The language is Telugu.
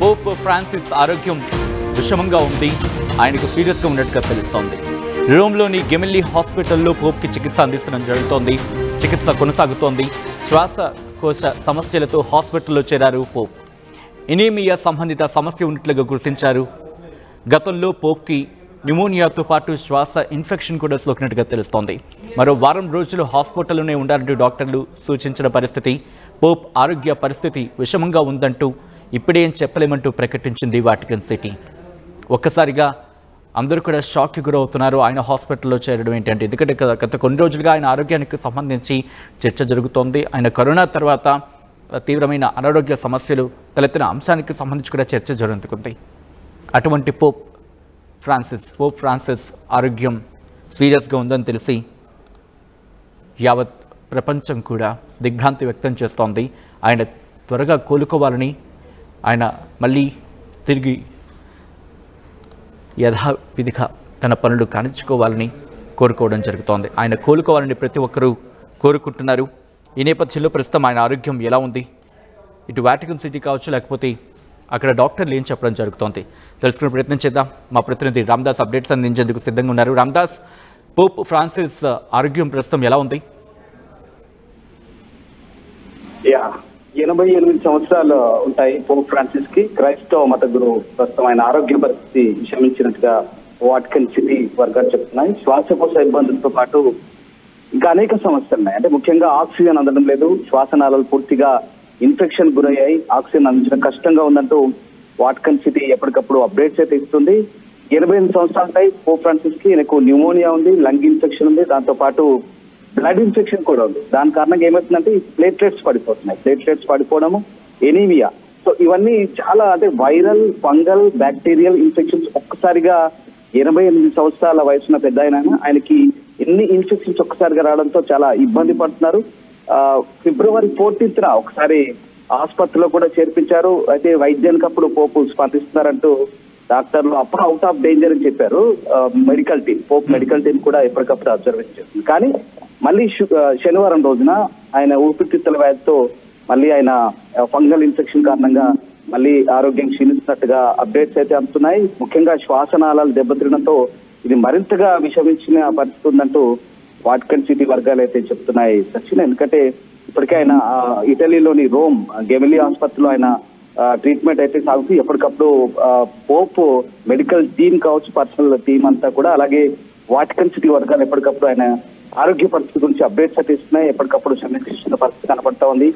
పోప్ ఫ్రాన్సిస్ ఆరోగ్యం విషమంగా ఉంది. ఆయనకు సీరియస్గా ఉన్నట్టుగా తెలుస్తోంది. రోమ్లోని గెమిల్లీ హాస్పిటల్లో పోప్కి చికిత్స అందించడం జరుగుతోంది. చికిత్స కొనసాగుతోంది. శ్వాసకోశ సమస్యలతో హాస్పిటల్లో చేరారు పోప్. ఎనీమియా సంబంధిత సమస్య ఉన్నట్లుగా గుర్తించారు. గతంలో పోప్కి న్యూమోనియాతో పాటు శ్వాస ఇన్ఫెక్షన్ కూడా సోకినట్టుగా తెలుస్తోంది. మరో వారం రోజులు హాస్పిటల్లోనే ఉండాలంటూ డాక్టర్లు సూచించిన పరిస్థితి. పోప్ ఆరోగ్య పరిస్థితి విషమంగా ఉందంటూ ఇప్పుడేం చెప్పలేమంటూ ప్రకటించింది వాటికన్ సిటీ. ఒక్కసారిగా అందరూ కూడా షాక్కి గురవుతున్నారు. ఆయన హాస్పిటల్లో చేరడం ఏంటంటే, ఎందుకంటే గత కొన్ని రోజులుగా ఆయన ఆరోగ్యానికి సంబంధించి చర్చ జరుగుతోంది. ఆయన కరోనా తర్వాత తీవ్రమైన అనారోగ్య సమస్యలు తలెత్తిన అంశానికి సంబంధించి కూడా చర్చ జరుగుతుంది. అటువంటి పోప్ ఫ్రాన్సిస్ ఆరోగ్యం సీరియస్గా ఉందని తెలిసి యావత్ ప్రపంచం కూడా దిగ్భ్రాంతి వ్యక్తం చేస్తోంది. ఆయన త్వరగా కోలుకోవాలని, ఆయన మళ్ళీ తిరిగి యథావిధిగా తన పనులు కానిచ్చుకోవాలని కోరుకోవడం జరుగుతోంది. ఆయన కోలుకోవాలని ప్రతి ఒక్కరూ కోరుకుంటున్నారు. ఈ నేపథ్యంలో ప్రస్తుతం ఆయన ఆరోగ్యం ఎలా ఉంది, ఇటు వాటికన్ సిటీ కావచ్చు, లేకపోతే అక్కడ డాక్టర్లు ఏం చెప్పడం జరుగుతోంది తెలుసుకునే ప్రయత్నం చేద్దాం. మా ప్రతినిధి రామ్దాస్ అప్డేట్స్ అందించేందుకు సిద్ధంగా ఉన్నారు. రామ్దాస్, పోప్ ఫ్రాన్సిస్ ఆరోగ్యం ప్రస్తుతం ఎలా ఉంది? 88 సంవత్సరాలు ఉంటాయి పోప్ ఫ్రాన్సిస్ కి. క్రైస్తవ మత గురువు. ప్రస్తుతం ఆయన ఆరోగ్య పరిస్థితి విషమించినట్టుగా వాటికన్ సిటీ వర్గాలు చెప్తున్నాయి. శ్వాసకోశ ఇబ్బందులతో పాటు ఇంకా అనేక సమస్యలు ఉన్నాయి. అంటే ముఖ్యంగా ఆక్సిజన్ అందడం లేదు. శ్వాసనాళాలు పూర్తిగా ఇన్ఫెక్షన్ గురయ్యాయి. ఆక్సిజన్ అందించడం కష్టంగా ఉందంటూ వాటికన్ సిటీ ఎప్పటికప్పుడు అప్డేట్స్ అయితే ఇస్తుంది. 88 సంవత్సరాలపై పోప్ ఫ్రాన్సిస్ కి ఆయనకు న్యూమోనియా ఉంది, లంగ్ ఇన్ఫెక్షన్ ఉంది, దాంతో పాటు బ్లడ్ ఇన్ఫెక్షన్ కూడా ఉంది. దాని కారణంగా ఏమవుతుందంటే ప్లేట్లెట్స్ పడిపోతున్నాయి. Platelets పడిపోవడము, anaemia. సో ఇవన్నీ చాలా అంటే వైరల్, ఫంగల్, బ్యాక్టీరియల్ ఇన్ఫెక్షన్స్ ఒక్కసారిగా 88 సంవత్సరాల వయసున్న పెద్ద ఆయనకి ఎన్ని ఇన్ఫెక్షన్స్ ఒక్కసారిగా రావడంతో చాలా ఇబ్బంది పడుతున్నారు. ఫిబ్రవరి 14th ఒకసారి ఆసుపత్రిలో కూడా చేర్పించారు. అయితే వైద్యానికి అప్పుడు పోపు స్పందిస్తున్నారంటూ డాక్టర్లు అప్పుడు అవుట్ ఆఫ్ డేంజర్ అని చెప్పారు. Medical team, Pope medical team కూడా ఎప్పటికప్పుడు అబ్జర్వేషన్ చేస్తుంది. కానీ మళ్ళీ శనివారం రోజున ఆయన ఊపిరితిత్తుల వ్యాధితో మళ్ళీ ఆయన ఫంగల్ ఇన్ఫెక్షన్ కారణంగా మళ్ళీ ఆరోగ్యం క్షీణిస్తున్నట్టుగా అప్డేట్స్ అయితే అందుతున్నాయి. ముఖ్యంగా శ్వాసనాళాలు దెబ్బతినడంతో ఇది మరింతగా విషమించిన పరిస్థితి ఉందంటూ వాటికన్ సిటీ వర్గాలు అయితే చెప్తున్నాయి సచిన్. ఎందుకంటే ఇప్పటికే ఆయన ఇటలీలోని రోమ్ గెమిల్లీ ఆసుపత్రిలో ఆయన ట్రీట్మెంట్ అయితే సాగుతూ ఎప్పటికప్పుడు పోప్ మెడికల్ టీమ్ కావచ్చు, పర్సనల్ టీమ్ అంతా కూడా, అలాగే వాటికన్ సిటీ వర్గాలు ఎప్పటికప్పుడు ఆయన ఆరోగ్య పరిస్థితి గురించి అప్డేట్స్ అయితే ఇస్తున్నాయి. ఎప్పటికప్పుడు సమీక్షిస్తున్న పరిస్థితి కనబడతా ఉంది.